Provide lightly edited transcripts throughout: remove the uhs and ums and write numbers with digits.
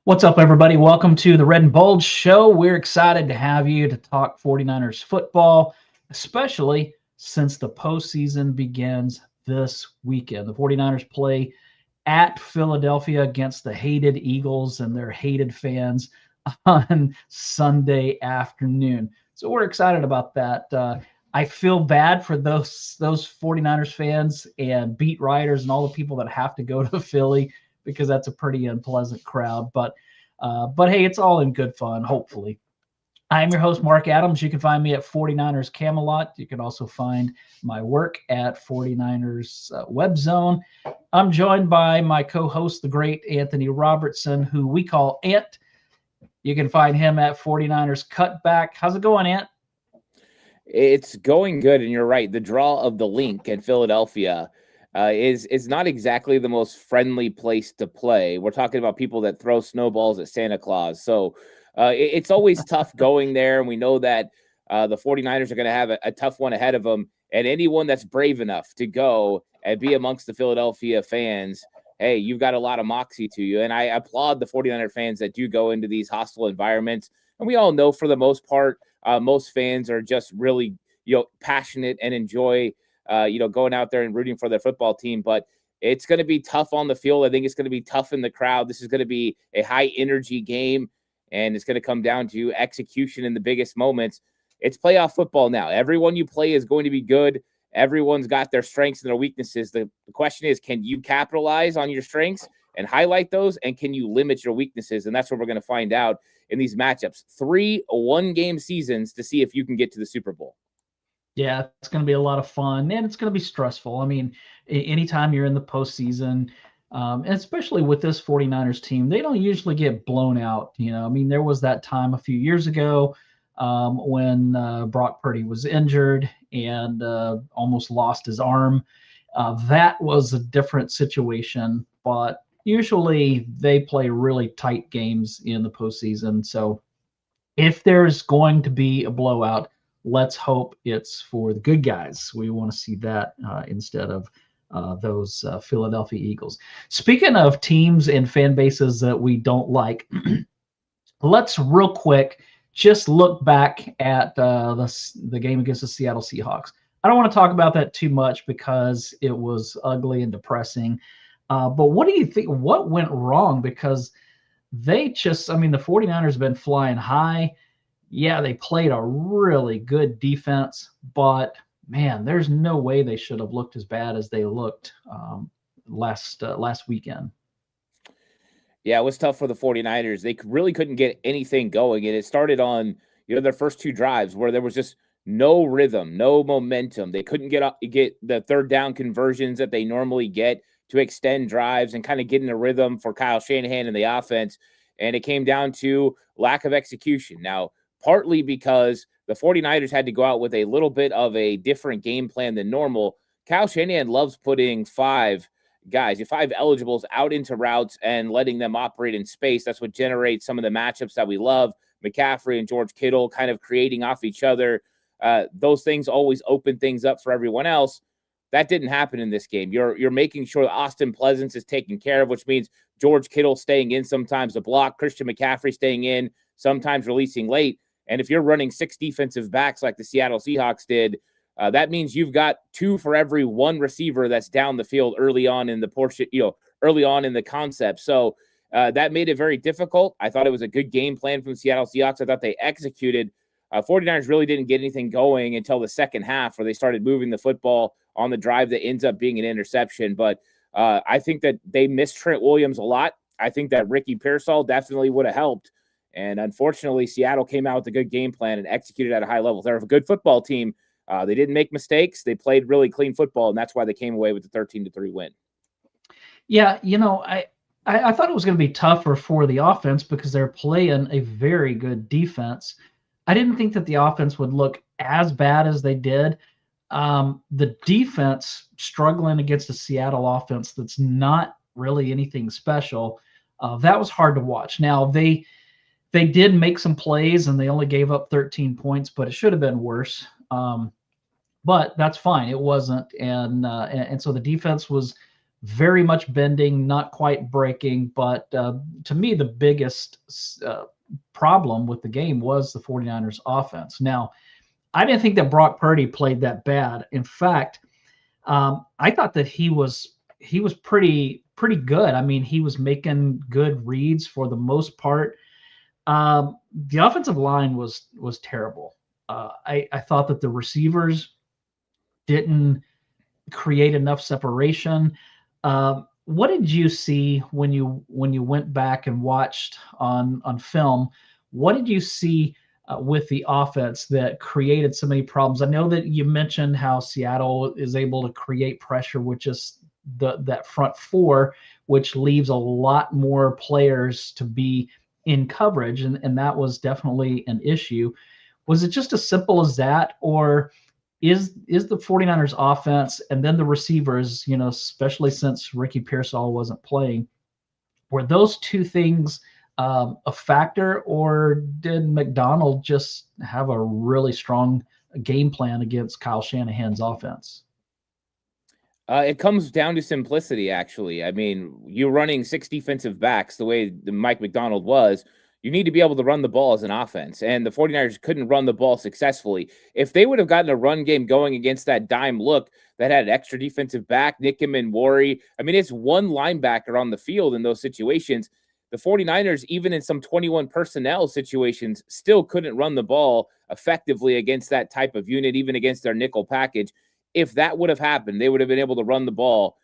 What's up, everybody? Welcome to the Red and Bulge Show. We're excited to have you to talk 49ers football, especially since the postseason begins this weekend. The 49ers play at Philadelphia against the hated Eagles and their hated fans on Sunday afternoon. So we're excited about that. I feel bad for those 49ers fans and beat writers and all the people that have to go to Philly because that's a pretty unpleasant crowd. But hey, it's all in good fun, hopefully. I am your host, Marc Adams. You can find me at 49ers Camelot. You can also find my work at 49ers Web Zone. I'm joined by my co-host, the great Anthony Robertson, who we call Ant. You can find him at 49ers Cutback. How's it going, Ant? It's going good, and you're right. The draw of the link in Philadelphia is not exactly the most friendly place to play. We're talking about people that throw snowballs at Santa Claus. So it's always tough going there, and we know that the 49ers are going to have a tough one ahead of them. And anyone that's brave enough to go and be amongst the Philadelphia fans, hey, you've got a lot of moxie to you. And I applaud the 49er fans that do go into these hostile environments. And we all know for the most part, most fans are just really, passionate and enjoy, going out there and rooting for their football team. But it's going to be tough on the field. I think it's going to be tough in the crowd. This is going to be a high energy game, and it's going to come down to execution in the biggest moments. It's playoff football now. Everyone you play is going to be good. Everyone's got their strengths and their weaknesses. The question is, can you capitalize on your strengths and highlight those? And can you limit your weaknesses? And that's what we're going to find out in these matchups. 3 one-game seasons to see if you can get to the Super Bowl. Yeah, it's going to be a lot of fun, and it's going to be stressful. I mean, anytime you're in the postseason, and especially with this 49ers team, they don't usually get blown out. I mean, there was that time a few years ago when Brock Purdy was injured and almost lost his arm. That was a different situation, but usually they play really tight games in the postseason. So if there's going to be a blowout, let's hope it's for the good guys. We want to see that instead of those Philadelphia Eagles. Speaking of teams and fan bases that we don't like, let's real quick just look back at the game against the Seattle Seahawks. I don't want to talk about that too much because it was ugly and depressing. But what do you think? What went wrong? Because the 49ers have been flying high. Yeah, they played a really good defense, but man, there's no way they should have looked as bad as they looked last weekend. Yeah, it was tough for the 49ers. They really couldn't get anything going. And it started on, their first 2 drives where there was just no rhythm, no momentum. They couldn't get the third down conversions that they normally get to extend drives and kind of get in a rhythm for Kyle Shanahan and the offense. And it came down to lack of execution. Now, partly because the 49ers had to go out with a little bit of a different game plan than normal. Kyle Shanahan loves putting 5 eligibles out into routes and letting them operate in space. That's what generates some of the matchups that we love. McCaffrey and George Kittle kind of creating off each other. Those things always open things up for everyone else. That didn't happen in this game. You're making sure that Austin Pleasance is taken care of, which means George Kittle staying in sometimes to block, Christian McCaffrey staying in, sometimes releasing late. And if you're running 6 defensive backs like the Seattle Seahawks did, that means you've got 2 for every 1 receiver that's down the field early on in the portion, early on in the concept. So that made it very difficult. I thought it was a good game plan from the Seattle Seahawks. I thought they executed. 49ers really didn't get anything going until the second half where they started moving the football on the drive that ends up being an interception. But I think that they missed Trent Williams a lot. I think that Ricky Pearsall definitely would have helped. And unfortunately, Seattle came out with a good game plan and executed at a high level. They're a good football team. They didn't make mistakes. They played really clean football, and that's why they came away with the 13-3 win. Yeah, I thought it was going to be tougher for the offense because they're playing a very good defense. I didn't think that the offense would look as bad as they did. The defense struggling against the Seattle offense that's not really anything special. That was hard to watch. Now, they did make some plays and they only gave up 13 points, but it should have been worse. But that's fine. It wasn't. And so the defense was very much bending, not quite breaking. But to me, the biggest problem with the game was the 49ers offense. Now, I didn't think that Brock Purdy played that bad. In fact, I thought that he was pretty good. I mean, he was making good reads for the most part. The offensive line was terrible. I thought that the receivers didn't create enough separation. What did you see when you went back and watched on film? What did you see with the offense that created so many problems? I know that you mentioned how Seattle is able to create pressure with just that front four, which leaves a lot more players to be in coverage, and that was definitely an issue. Was it just as simple as that, or is the 49ers offense and then the receivers, especially since Ricky Pearsall wasn't playing, were those two things a factor, or did McDonald just have a really strong game plan against Kyle Shanahan's offense? It comes down to simplicity, actually. I mean, you're running 6 defensive backs the way the Mike McDonald was. You need to be able to run the ball as an offense, and the 49ers couldn't run the ball successfully. If they would have gotten a run game going against that dime look that had an extra defensive back, Nickerman, Worry, I mean, it's one linebacker on the field in those situations. The 49ers, even in some 21 personnel situations, still couldn't run the ball effectively against that type of unit, even against their nickel package. If that would have happened, they would have been able to run the ball.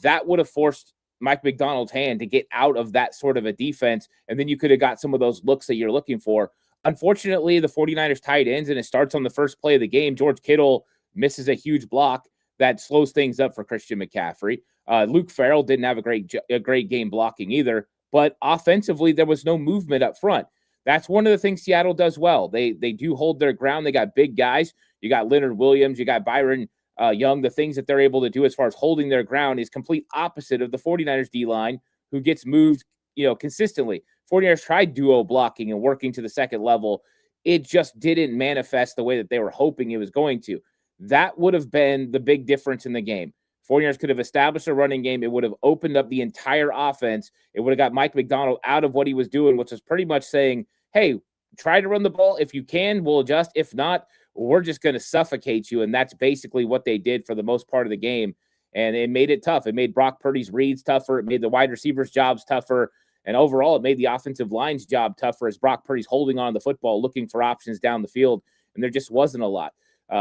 That would have forced Mike McDonald's hand to get out of that sort of a defense, and then you could have got some of those looks that you're looking for. Unfortunately, the 49ers tight ends, and it starts on the first play of the game. George Kittle misses a huge block that slows things up for Christian McCaffrey. Luke Farrell didn't have a great game blocking either, but offensively, there was no movement up front. That's one of the things Seattle does well. They do hold their ground. They got big guys. You got Leonard Williams. You got Byron Young. The things that they're able to do as far as holding their ground is complete opposite of the 49ers D-line, who gets moved, consistently. 49ers tried duo blocking and working to the second level. It just didn't manifest the way that they were hoping it was going to. That would have been the big difference in the game. 49ers could have established a running game. It would have opened up the entire offense. It would have got Mike McDonald out of what he was doing, which was pretty much saying, hey, try to run the ball. If you can, we'll adjust. If not, we're just going to suffocate you. And that's basically what they did for the most part of the game. And it made it tough. It made Brock Purdy's reads tougher. It made the wide receivers' jobs tougher. And overall, it made the offensive line's job tougher as Brock Purdy's holding on to the football, looking for options down the field. And there just wasn't a lot.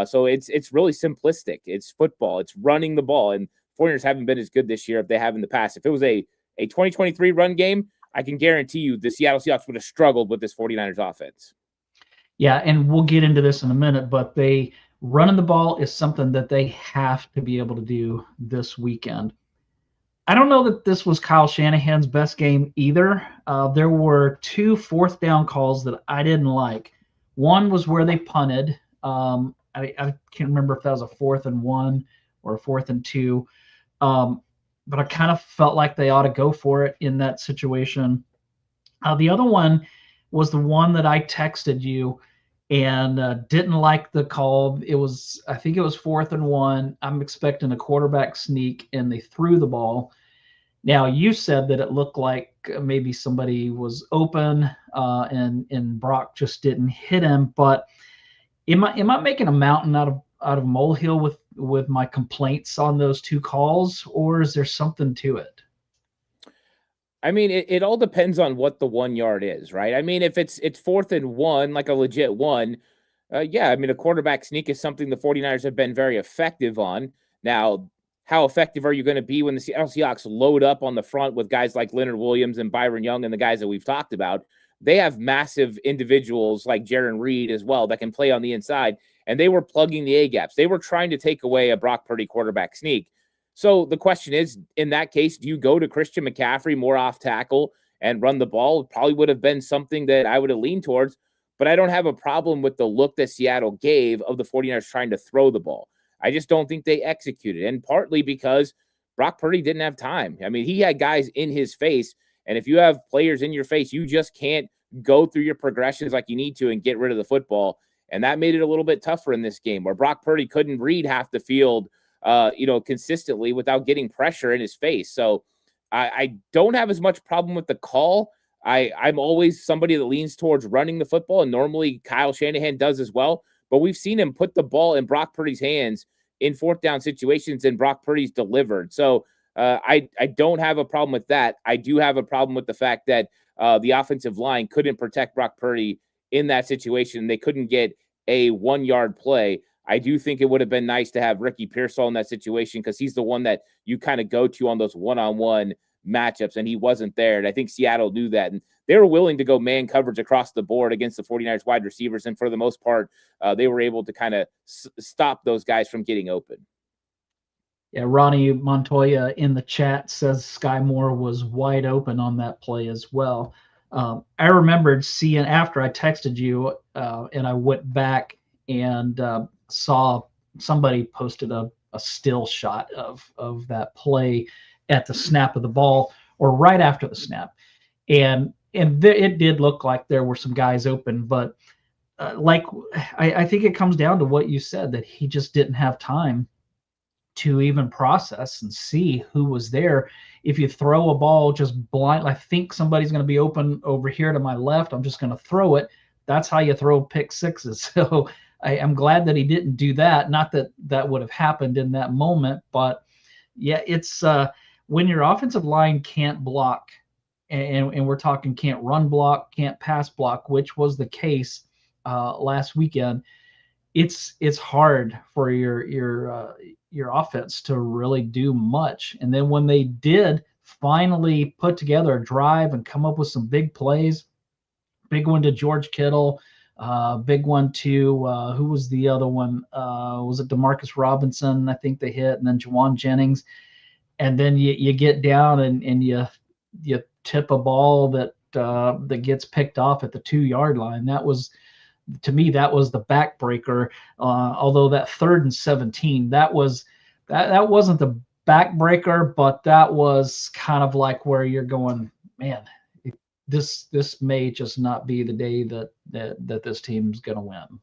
So it's really simplistic. It's football. It's running the ball. And 49ers haven't been as good this year as they have in the past. If it was a 2023 run game, I can guarantee you the Seattle Seahawks would have struggled with this 49ers offense. Yeah, and we'll get into this in a minute, but running the ball is something that they have to be able to do this weekend. I don't know that this was Kyle Shanahan's best game either. There were 2 fourth down calls that I didn't like. One was where they punted. I can't remember if that was a 4th and 1 or a 4th and 2. But I kind of felt like they ought to go for it in that situation. The other one was the one that I texted you and didn't like the call. I think it was 4th and 1. I'm expecting a quarterback sneak, and they threw the ball. Now, you said that it looked like maybe somebody was open and Brock just didn't hit him. But am I making a mountain out of molehill with my complaints on those 2 calls, or is there something to it? I mean, it all depends on what the 1 yard is, right? I mean, if it's 4th and 1, like a legit one, yeah, I mean, a quarterback sneak is something the 49ers have been very effective on. Now, how effective are you going to be when the Seattle Seahawks load up on the front with guys like Leonard Williams and Byron Young and the guys that we've talked about? They have massive individuals like Jaron Reed as well that can play on the inside, and they were plugging the A-gaps. They were trying to take away a Brock Purdy quarterback sneak. So the question is, in that case, do you go to Christian McCaffrey more off tackle and run the ball? It probably would have been something that I would have leaned towards, but I don't have a problem with the look that Seattle gave of the 49ers trying to throw the ball. I just don't think they executed, and partly because Brock Purdy didn't have time. I mean, he had guys in his face, and if you have players in your face, you just can't go through your progressions like you need to and get rid of the football, and that made it a little bit tougher in this game where Brock Purdy couldn't read half the field consistently without getting pressure in his face. So I don't have as much problem with the call. I'm always somebody that leans towards running the football, and normally Kyle Shanahan does as well. But we've seen him put the ball in Brock Purdy's hands in fourth down situations, and Brock Purdy's delivered. So I don't have a problem with that. I do have a problem with the fact that the offensive line couldn't protect Brock Purdy in that situation. They couldn't get a 1-yard play. I do think it would have been nice to have Ricky Pearsall in that situation because he's the one that you kind of go to on those one-on-one matchups, and he wasn't there. And I think Seattle knew that. And they were willing to go man coverage across the board against the 49ers wide receivers. And for the most part, they were able to kind of stop those guys from getting open. Yeah, Ronnie Montoya in the chat says Sky Moore was wide open on that play as well. I remembered seeing after I texted you and I went back and saw somebody posted a still shot of that play at the snap of the ball or right after the snap. And it did look like there were some guys open, but I think it comes down to what you said, that he just didn't have time to even process and see who was there. If you throw a ball just blind, I think somebody's going to be open over here to my left, I'm just going to throw it. That's how you throw pick sixes. So I'm glad that he didn't do that. Not that that would have happened in that moment, but yeah, it's when your offensive line can't block, and we're talking can't run block, can't pass block, which was the case last weekend. It's hard for your offense to really do much. And then when they did finally put together a drive and come up with some big plays, big one to George Kittle, big one to who was the other one? Was it Demarcus Robinson? I think they hit, and then Juwan Jennings. And then you get down and you tip a ball that gets picked off at the 2-yard line. That was, to me, that was the backbreaker. Although that 3rd and 17, that wasn't the backbreaker, but that was kind of like where you're going, man, this may just not be the day that this team's going to win.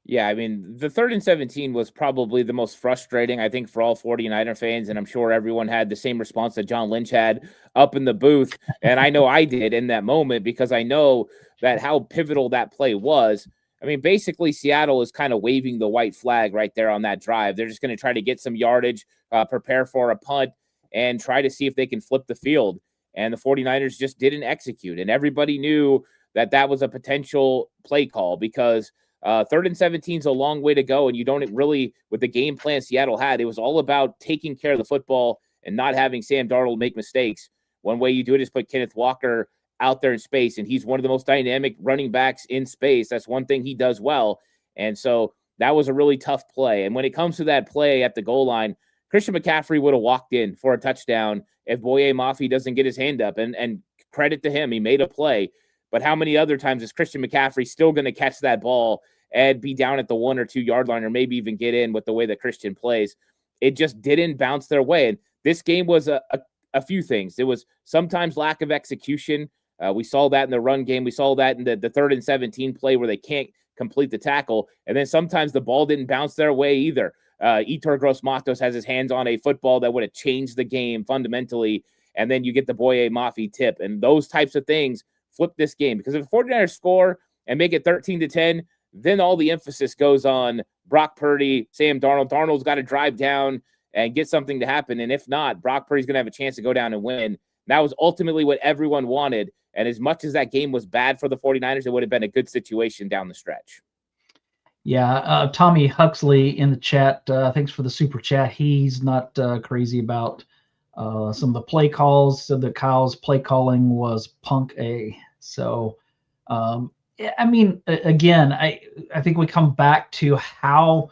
Yeah, I mean, the 3rd and 17 was probably the most frustrating, I think, for all 49er fans, and I'm sure everyone had the same response that John Lynch had up in the booth, and I know I did in that moment because I know that how pivotal that play was. I mean, basically, Seattle is kind of waving the white flag right there on that drive. They're just going to try to get some yardage, prepare for a punt, and try to see if they can flip the field, and the 49ers just didn't execute, and everybody knew that that was a potential play call because 3rd and 17 is a long way to go, and you don't really, with the game plan Seattle had, it was all about taking care of the football and not having Sam Darnold make mistakes. One way you do it is put Kenneth Walker out there in space, and he's one of the most dynamic running backs in space. That's one thing he does well, and so that was a really tough play. And when it comes to that play at the goal line, Christian McCaffrey would have walked in for a touchdown if Boye Mafe doesn't get his hand up, and credit to him, he made a play. But how many other times is Christian McCaffrey still going to catch that ball and be down at the 1 or 2 yard line, or maybe even get in with the way that Christian plays? It just didn't bounce their way. And this game was a few things. It was sometimes lack of execution. We saw that in the run game. We saw that in the 3rd and 17 play where they can't complete the tackle. And then sometimes the ball didn't bounce their way either. Yetur Gross-Matos has his hands on a football that would have changed the game fundamentally. And then you get the Boye Mafe tip. And those types of things flip this game. Because if the 49ers score and make it 13-10, then all the emphasis goes on Brock Purdy, Sam Darnold. Darnold's got to drive down and get something to happen. And if not, Brock Purdy's going to have a chance to go down and win. That was ultimately what everyone wanted. And as much as that game was bad for the 49ers, it would have been a good situation down the stretch. Yeah, Tommy Huxley in the chat, thanks for the super chat. He's not crazy about some of the play calls. Said that Kyle's play calling was punk A. So, I mean, again, I think we come back to how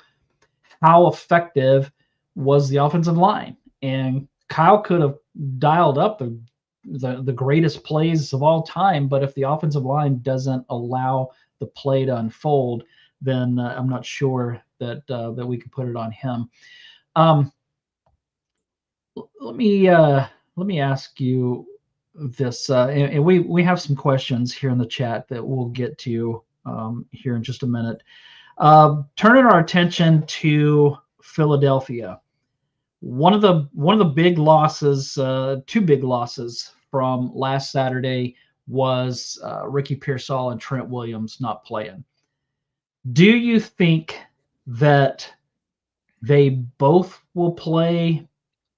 effective was the offensive line, and Kyle could have dialed up the greatest plays of all time, but if the offensive line doesn't allow the play to unfold, then I'm not sure that we can put it on him. Let me ask you this, and we have some questions here in the chat that we'll get to here in just a minute. Turning our attention to Philadelphia. One of the big losses, two big losses from last Saturday was Ricky Pearsall and Trent Williams not playing. Do you think that they both will play,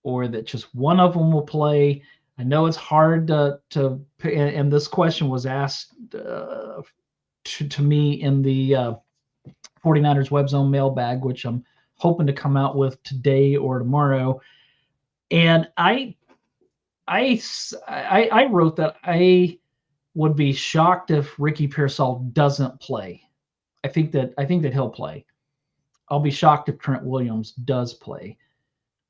or that just one of them will play? I know it's hard and this question was asked to me in the 49ers Web Zone mailbag, which I'm hoping to come out with today or tomorrow. And I wrote that I would be shocked if Ricky Pearsall doesn't play. I think that he'll play. I'll be shocked if Trent Williams does play.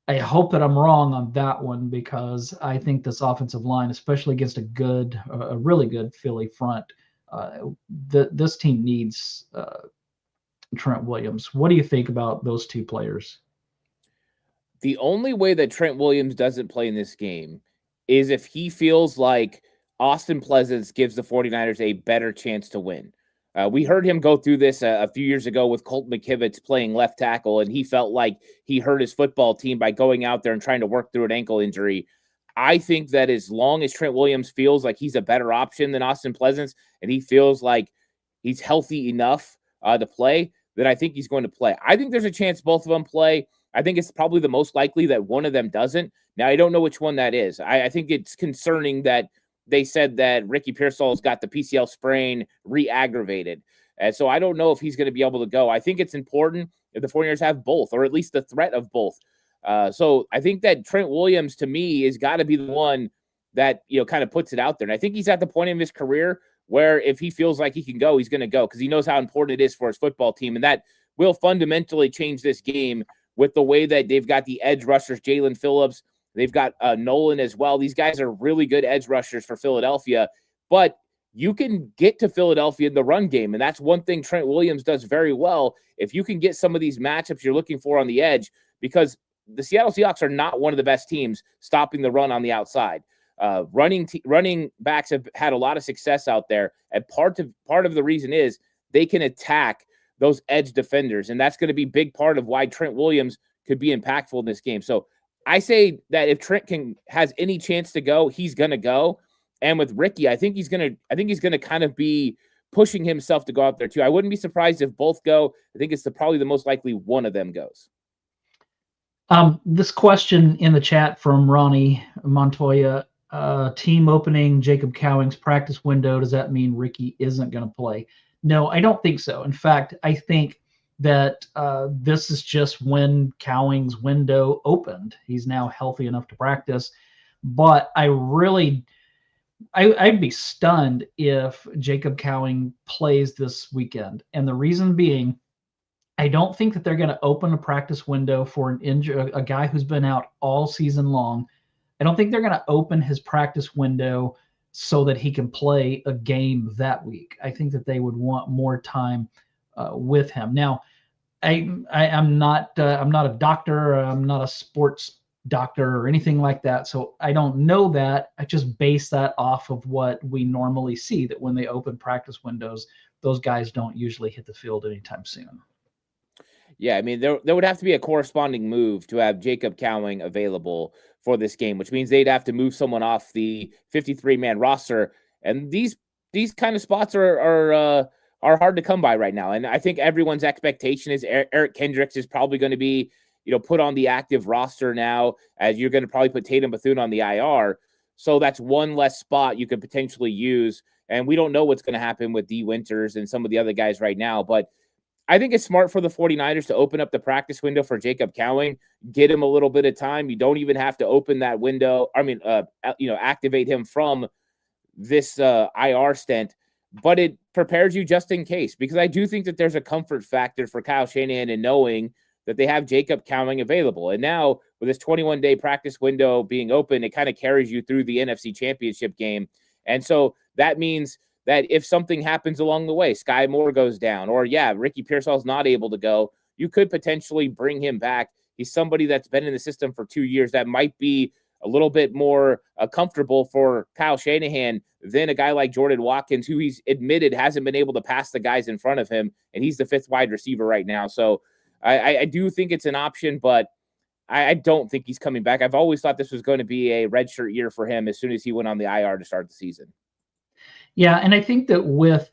I hope that I'm wrong on that one, because I think this offensive line, especially against a really good Philly front, this team needs Trent Williams. What do you think about those two players? The only way that Trent Williams doesn't play in this game is if he feels like Austin Pleasance gives the 49ers a better chance to win. We heard him go through this a few years ago with Colt McKivitz playing left tackle, and he felt like he hurt his football team by going out there and trying to work through an ankle injury. I think that as long as Trent Williams feels like he's a better option than Austin Pleasance, and he feels like he's healthy enough to play, then I think he's going to play. I think there's a chance both of them play. I think it's probably the most likely that one of them doesn't. Now, I don't know which one that is. I think it's concerning that they said that Ricky Pearsall's got the PCL sprain re-aggravated. And so I don't know if he's going to be able to go. I think it's important if the 49ers have both, or at least the threat of both. So I think that Trent Williams, to me, has got to be the one that, kind of puts it out there. And I think he's at the point in his career where if he feels like he can go, he's going to go, because he knows how important it is for his football team. And that will fundamentally change this game with the way that they've got the edge rushers, Jalen Phillips. They've got Nolan as well. These guys are really good edge rushers for Philadelphia, but you can get to Philadelphia in the run game, and that's one thing Trent Williams does very well. If you can get some of these matchups you're looking for on the edge, because the Seattle Seahawks are not one of the best teams stopping the run on the outside. Running backs have had a lot of success out there, and part of the reason is they can attack those edge defenders, and that's going to be a big part of why Trent Williams could be impactful in this game. So I say that if Trent has any chance to go, he's going to go. And with Ricky, I think he's going to kind of be pushing himself to go out there too. I wouldn't be surprised if both go. I think it's probably the most likely one of them goes. This question in the chat from Ronnie Montoya, team opening Jacob Cowing's practice window. Does that mean Ricky isn't going to play? No, I don't think so. In fact, I think that this is just when Cowing's window opened. He's now healthy enough to practice. But I'd be stunned if Jacob Cowing plays this weekend. And the reason being, I don't think that they're going to open a practice window for a guy who's been out all season long. I don't think they're going to open his practice window so that he can play a game that week. I think that they would want more time with him. Now, I'm not a doctor. I'm not a sports doctor or anything like that. So I don't know that. I just base that off of what we normally see, that when they open practice windows, those guys don't usually hit the field anytime soon. Yeah, I mean, there would have to be a corresponding move to have Jacob Cowing available for this game, which means they'd have to move someone off the 53-man roster. And these kind of spots are hard to come by right now. And I think everyone's expectation is Eric Kendricks is probably going to be, put on the active roster now, as you're going to probably put Tatum Bethune on the IR. So that's one less spot you could potentially use. And we don't know what's going to happen with D Winters and some of the other guys right now, but I think it's smart for the 49ers to open up the practice window for Jacob Cowing, get him a little bit of time. You don't even have to open that window. Activate him from this IR stint, but it prepares you just in case, because I do think that there's a comfort factor for Kyle Shanahan in knowing that they have Jacob Cowing available. And now with this 21-day practice window being open, it kind of carries you through the NFC Championship game. And so that means that if something happens along the way, Sky Moore goes down, or Ricky Pearsall's not able to go, you could potentially bring him back. He's somebody that's been in the system for 2 years that might be a little bit more comfortable for Kyle Shanahan than a guy like Jordan Watkins, who he's admitted hasn't been able to pass the guys in front of him, and he's the fifth wide receiver right now. So I do think it's an option, but I don't think he's coming back. I've always thought this was going to be a redshirt year for him as soon as he went on the IR to start the season. Yeah, and I think that with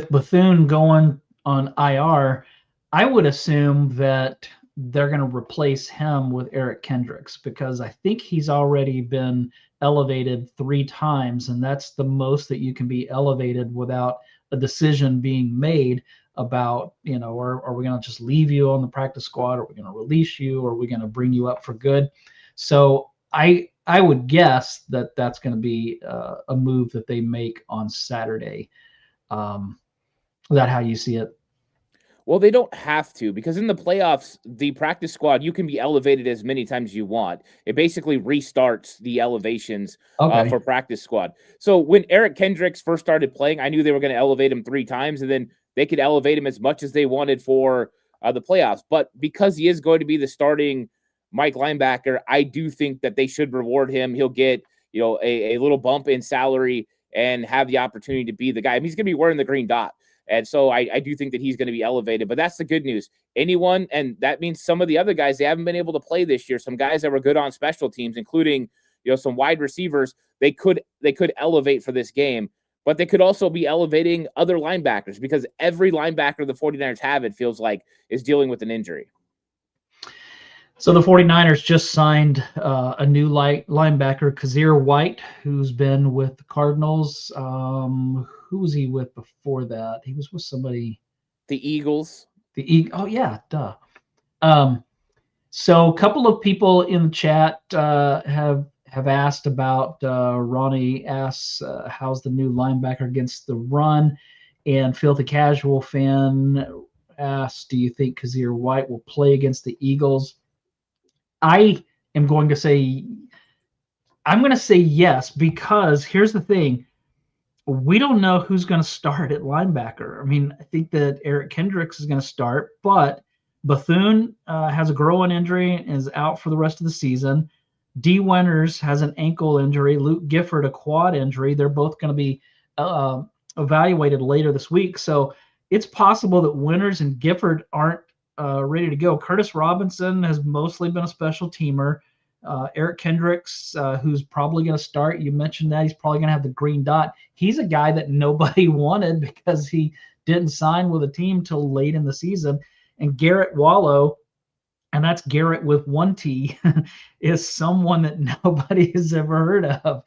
Bethune going on IR, I would assume that they're going to replace him with Eric Kendricks, because I think he's already been elevated 3 times, and that's the most that you can be elevated without a decision being made about, are we going to just leave you on the practice squad? Are we going to release you? Or are we going to bring you up for good? So I would guess that that's going to be a move that they make on Saturday. Is that how you see it? Well, they don't have to, because in the playoffs, the practice squad, you can be elevated as many times as you want. It basically restarts the elevations for practice squad. So when Eric Kendricks first started playing, I knew they were going to elevate him 3 times, and then they could elevate him as much as they wanted for the playoffs. But because he is going to be the starting Mike linebacker, I do think that they should reward him. He'll get, a little bump in salary and have the opportunity to be the guy. I mean, he's going to be wearing the green dot. And so I do think that he's going to be elevated, but that's the good news. Anyone, and that means some of the other guys, they haven't been able to play this year. Some guys that were good on special teams, including, some wide receivers, they could elevate for this game, but they could also be elevating other linebackers, because every linebacker the 49ers have, it feels like, is dealing with an injury. So the 49ers just signed a new linebacker, Kazir White, who's been with the Cardinals. Who was he with before that? He was with somebody. The Eagles. Oh, yeah, duh. So a couple of people in the chat have asked about, Ronnie asks, how's the new linebacker against the run? And Filthy Casual fan asks, do you think Kazir White will play against the Eagles? I'm going to say yes, because here's the thing. We don't know who's going to start at linebacker. I mean, I think that Eric Kendricks is going to start, but Bethune has a groin injury and is out for the rest of the season. D. Winters has an ankle injury. Luke Gifford, a quad injury. They're both going to be evaluated later this week. So it's possible that Winters and Gifford aren't ready to go. Curtis Robinson has mostly been a special teamer. Eric Kendricks, who's probably going to start. You mentioned that he's probably going to have the green dot. He's a guy that nobody wanted because he didn't sign with a team till late in the season. And Garrett Wallow, and that's Garrett with 1 T, is someone that nobody has ever heard of.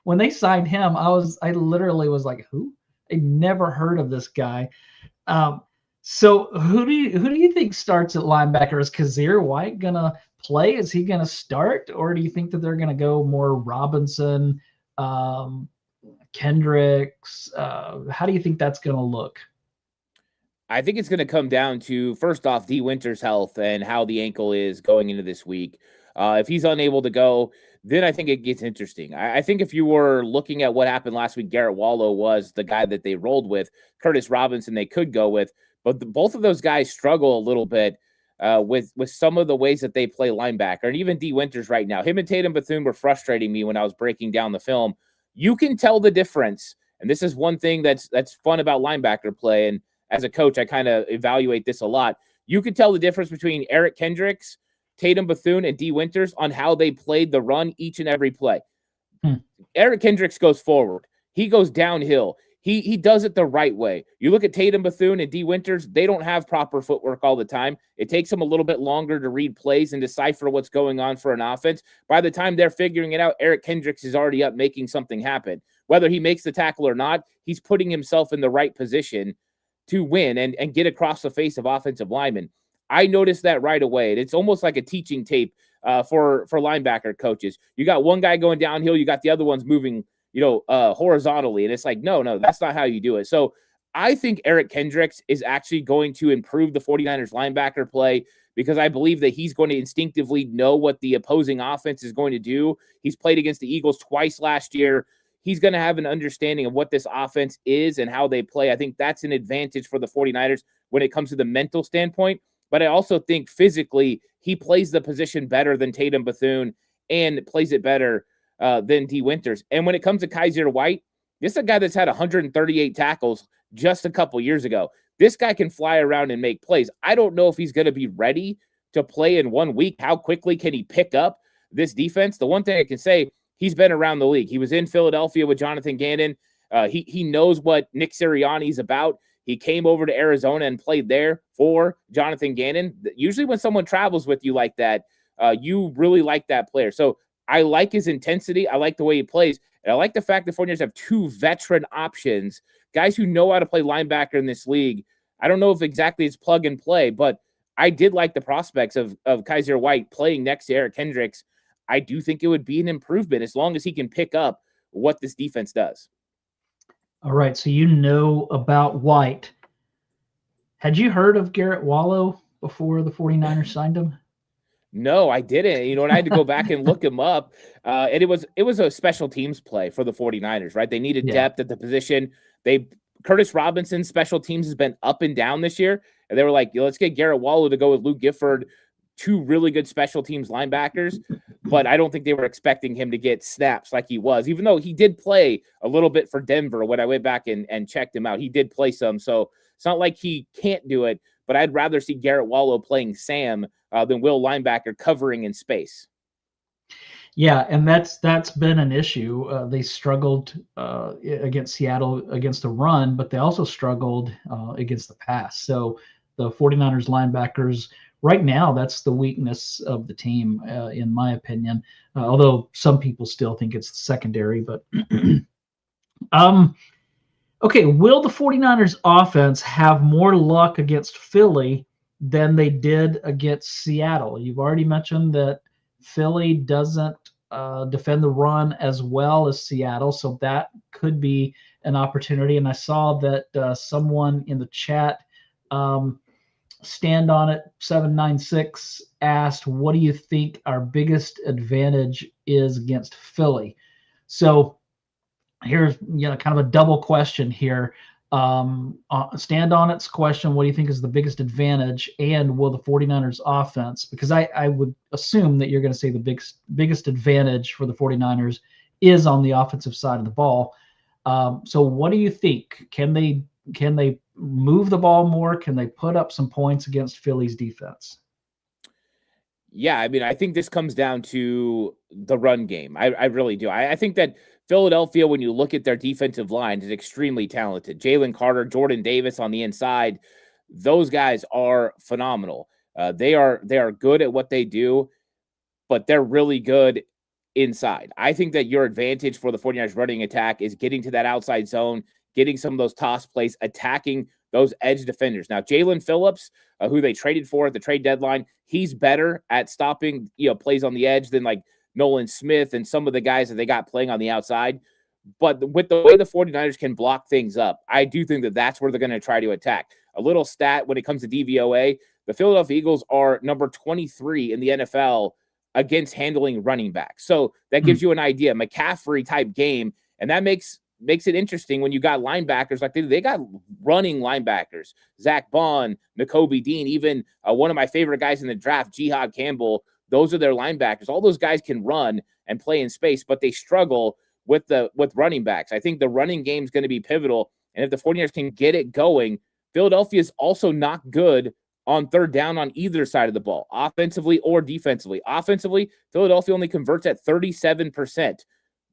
When they signed him, I literally was like, who? I never heard of this guy. So who do you think starts at linebacker? Is Kazir White gonna play? Is he gonna start, or do you think that they're gonna go more Robinson, Kendricks? How do you think that's gonna look? I think it's going to come down to, first off, D. Winters' health and how the ankle is going into this week. If he's unable to go, then I think it gets interesting. I think if you were looking at what happened last week, Garrett Wallow was the guy that they rolled with. Curtis Robinson they could go with. But both of those guys struggle a little bit with some of the ways that they play linebacker. And even D. Winters right now, him and Tatum Bethune were frustrating me when I was breaking down the film. You can tell the difference. And this is one thing that's fun about linebacker play. And as a coach, I kind of evaluate this a lot. You can tell the difference between Eric Kendricks, Tatum Bethune, and D. Winters on how they played the run each and every play. Eric Kendricks goes forward. He goes downhill. He does it the right way. You look at Tatum Bethune and D. Winters, they don't have proper footwork all the time. It takes them a little bit longer to read plays and decipher what's going on for an offense. By the time they're figuring it out, Eric Kendricks is already up making something happen. Whether he makes the tackle or not, he's putting himself in the right position to win and get across the face of offensive linemen. I noticed that right away. And it's almost like a teaching tape for linebacker coaches. You got one guy going downhill, you got the other ones moving horizontally. And it's like, no, that's not how you do it. So I think Eric Kendricks is actually going to improve the 49ers linebacker play, because I believe that he's going to instinctively know what the opposing offense is going to do. He's played against the Eagles twice last year. He's going to have an understanding of what this offense is and how they play. I think that's an advantage for the 49ers when it comes to the mental standpoint. But I also think physically he plays the position better than Tatum Bethune and plays it better than D. Winters. And when it comes to Kazir White, this is a guy that's had 138 tackles just a couple years ago. this guy can fly around and make plays. I don't know if he's going to be ready to play in 1 week. How quickly can he pick up this defense? The one thing I can say, he's been around the league. He was in Philadelphia with Jonathan Gannon. He knows what Nick Sirianni's about. He came over to Arizona and played there for Jonathan Gannon. Usually when someone travels with you like that, you really like that player. So I like his intensity. I like the way he plays. And I like the fact that 49ers have 2 veteran options, guys who know how to play linebacker in this league. I don't know if exactly it's plug and play, but I did like the prospects of Kaiser White playing next to Eric Kendricks. I do think it would be an improvement as long as he can pick up what this defense does. All right, so you know about White. Had you heard of Garrett Wallow before the 49ers signed him? No, I didn't. And I had to go back and look him up. And it was a special teams play for the 49ers, right? They needed depth at the position. Curtis Robinson's special teams has been up and down this year. And they were like, let's get Garrett Wallow to go with Luke Gifford, 2 really good special teams linebackers. But I don't think they were expecting him to get snaps like he was, even though he did play a little bit for Denver when I went back and checked him out. He did play some. So it's not like he can't do it, but I'd rather see Garrett Wallow playing Sam than Will linebacker covering in space. Yeah, and that's been an issue. They struggled against Seattle against the run, but they also struggled against the pass. So the 49ers linebackers, right now, that's the weakness of the team, in my opinion, although some people still think it's the secondary. But okay, will the 49ers offense have more luck against Philly than they did against Seattle? You've already mentioned that Philly doesn't defend the run as well as Seattle, so that could be an opportunity. And I saw that someone in the chat, Stand On It 796, asked, what do you think our biggest advantage is against Philly? So here's kind of a double question here. Stand On It's question, what do you think is the biggest advantage, and will the 49ers offense, because I would assume that you're going to say the biggest advantage for the 49ers is on the offensive side of the ball. So what do you think? Can they move the ball more? Can they put up some points against Philly's defense? Yeah, I mean, I think this comes down to the run game. I really do. I think that Philadelphia, when you look at their defensive line, is extremely talented. Jalen Carter, Jordan Davis on the inside, those guys are phenomenal. They are good at what they do, but they're really good inside. I think that your advantage for the 49ers running attack is getting to that outside zone, getting some of those toss plays, attacking those edge defenders. Now, Jalen Phillips, who they traded for at the trade deadline, he's better at stopping plays on the edge than like Nolan Smith and some of the guys that they got playing on the outside. But with the way the 49ers can block things up, I do think that that's where they're going to try to attack. A little stat when it comes to DVOA, the Philadelphia Eagles are number 23 in the NFL against handling running backs. So that gives you an idea, McCaffrey type game. And that makes it interesting when you got linebackers like they got running linebackers, Zach Bond, Nakobe Dean, even one of my favorite guys in the draft, Jihad Campbell. Those are their linebackers. All those guys can run and play in space, but they struggle with running backs. I think the running game is going to be pivotal. And if the 49ers can get it going, Philadelphia is also not good on third down on either side of the ball, offensively or defensively. Offensively, Philadelphia only converts at 37%.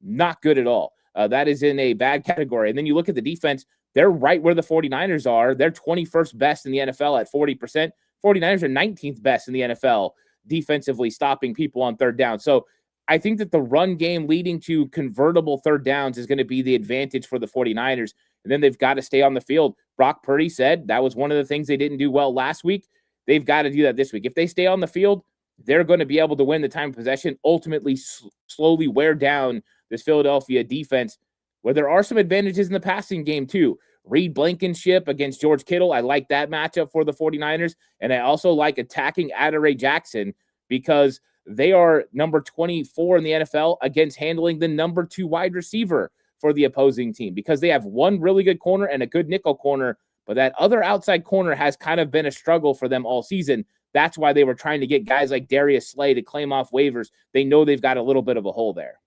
Not good at all. That is in a bad category. And then you look at the defense, they're right where the 49ers are. They're 21st best in the NFL at 40%. 49ers are 19th best in the NFL defensively, stopping people on third down. So I think that the run game leading to convertible third downs is going to be the advantage for the 49ers. And then they've got to stay on the field. Brock Purdy said that was one of the things they didn't do well last week. They've got to do that this week. If they stay on the field, they're going to be able to win the time of possession, ultimately slowly wear down this Philadelphia defense, where there are some advantages in the passing game too. Reed Blankenship against George Kittle. I like that matchup for the 49ers. And I also like attacking Adoree Jackson because they are number 24 in the NFL against handling the number 2 wide receiver for the opposing team, because they have one really good corner and a good nickel corner, but that other outside corner has kind of been a struggle for them all season. That's why they were trying to get guys like Darius Slay to claim off waivers. They know they've got a little bit of a hole there.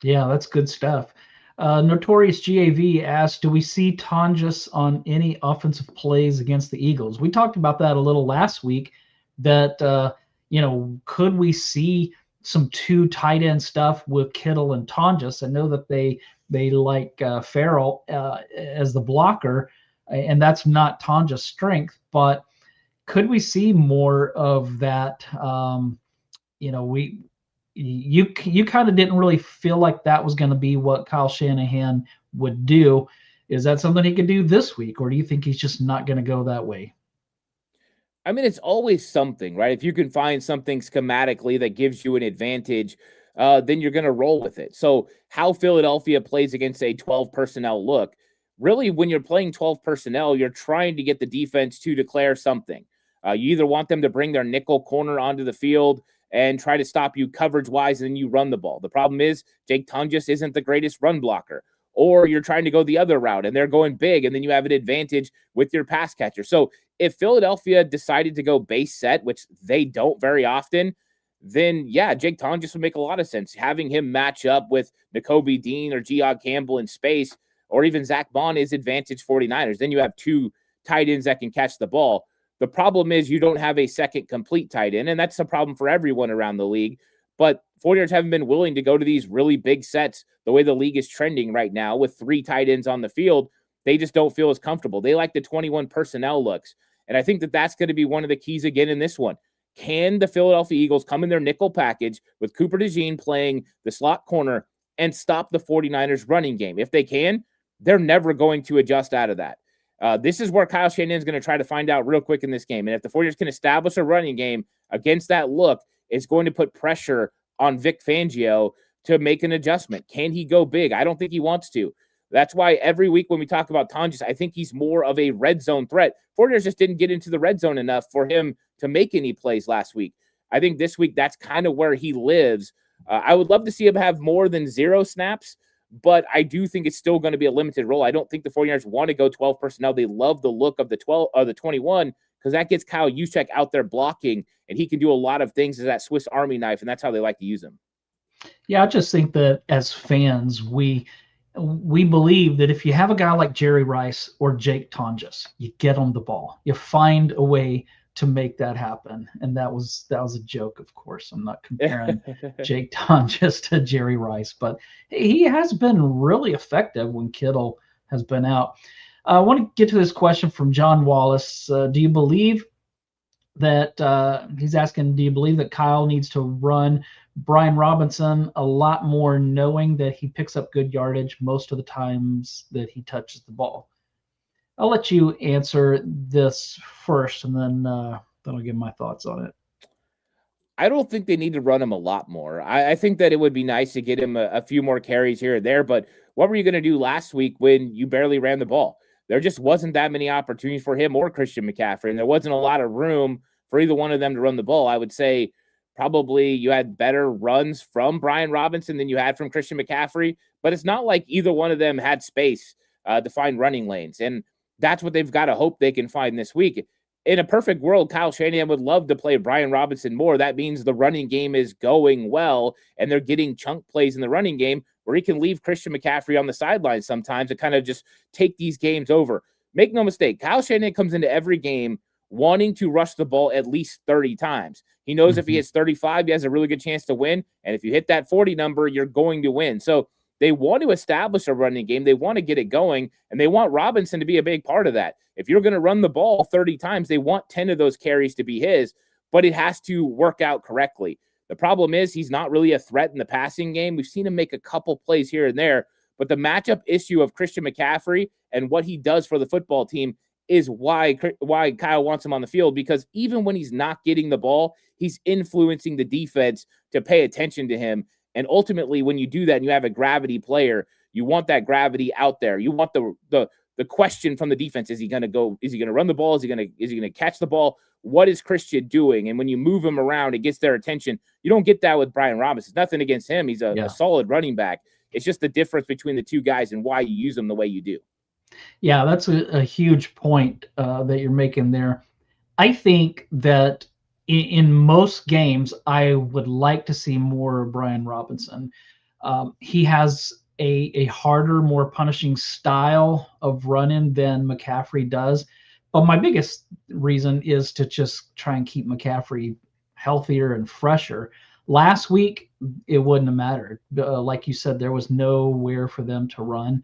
Yeah, that's good stuff. Notorious GAV asked, do we see Tonjes on any offensive plays against the Eagles? We talked about that a little last week, that, could we see some two tight end stuff with Kittle and Tonjes? I know that they like Farrell as the blocker, and that's not Tonjes' strength, but could we see more of that? You kind of didn't really feel like that was going to be what Kyle Shanahan would do. Is that something he could do this week, or do you think he's just not going to go that way? I mean, it's always something, right? If you can find something schematically that gives you an advantage, then you're going to roll with it. So, how Philadelphia plays against a 12 personnel look, really, when you're playing 12 personnel, you're trying to get the defense to declare something. You either want them to bring their nickel corner onto the field and try to stop you coverage wise, and then you run the ball. The problem is Jake Tonjes isn't the greatest run blocker. Or you're trying to go the other route and they're going big, and then you have an advantage with your pass catcher. So if Philadelphia decided to go base set, which they don't very often, then yeah, Jake Tonjes would make a lot of sense. Having him match up with Nakobe Dean or Geog Campbell in space, or even Zach Bond is advantage 49ers. Then you have two tight ends that can catch the ball. The problem is you don't have a second complete tight end, and that's a problem for everyone around the league. But 49ers haven't been willing to go to these really big sets the way the league is trending right now with three tight ends on the field. They just don't feel as comfortable. They like the 21 personnel looks. And I think that that's going to be one of the keys again in this one. Can the Philadelphia Eagles come in their nickel package with Cooper DeJean playing the slot corner and stop the 49ers running game? If they can, they're never going to adjust out of that. This is where Kyle Shanahan is going to try to find out real quick in this game. And if the 49ers can establish a running game against that look, it's going to put pressure on Vic Fangio to make an adjustment. Can he go big? I don't think he wants to. That's why every week when we talk about Tonjes, I think he's more of a red zone threat. 49ers just didn't get into the red zone enough for him to make any plays last week. I think this week that's kind of where he lives. I would love to see him have more than 0 snaps, but I do think it's still going to be a limited role. I don't think the 49ers want to go 12 personnel. They love the look of the 12 or the 21 because that gets Kyle Juszczyk out there blocking, and he can do a lot of things as that Swiss Army knife, and that's how they like to use him. Yeah, I just think that as fans, we believe that if you have a guy like Jerry Rice or Jake Tonjes, you get him the ball. You find a way to make that happen. And that was a joke, of course. I'm not comparing Jake Tonjes to Jerry Rice, but he has been really effective when Kittle has been out. I want to get to this question from John Wallace. Do you believe that he's asking, do you believe that Kyle needs to run Brian Robinson a lot more, knowing that he picks up good yardage most of the times that he touches the ball? I'll let you answer this first, and then I'll give my thoughts on it. I don't think they need to run him a lot more. I think that it would be nice to get him a few more carries here or there, but what were you going to do last week when you barely ran the ball? There just wasn't that many opportunities for him or Christian McCaffrey, and there wasn't a lot of room for either one of them to run the ball. I would say probably you had better runs from Brian Robinson than you had from Christian McCaffrey, but it's not like either one of them had space to find running lanes, and that's what they've got to hope they can find this week. In a perfect world, Kyle Shanahan would love to play Brian Robinson more. That means the running game is going well, and they're getting chunk plays in the running game where he can leave Christian McCaffrey on the sidelines sometimes to kind of just take these games over. Make no mistake, Kyle Shanahan comes into every game wanting to rush the ball at least 30 times. He knows if he hits 35, he has a really good chance to win. And if you hit that 40 number, you're going to win. So they want to establish a running game. They want to get it going, and they want Robinson to be a big part of that. If you're going to run the ball 30 times, they want 10 of those carries to be his, but it has to work out correctly. The problem is he's not really a threat in the passing game. We've seen him make a couple plays here and there, but the matchup issue of Christian McCaffrey and what he does for the football team is why Kyle wants him on the field, because even when he's not getting the ball, he's influencing the defense to pay attention to him. And ultimately, when you do that and you have a gravity player, you want that gravity out there. You want the question from the defense: is he going to go? Is he going to run the ball? Is he going to catch the ball? What is Christian doing? And when you move him around, it gets their attention. You don't get that with Brian Robinson. It's nothing against him. He's a solid running back. It's just the difference between the two guys and why you use them the way you do. Yeah, that's a huge point that you're making there. I think that in most games, I would like to see more of Brian Robinson. He has a harder, more punishing style of running than McCaffrey does. But my biggest reason is to just try and keep McCaffrey healthier and fresher. Last week, it wouldn't have mattered. Like you said, there was nowhere for them to run.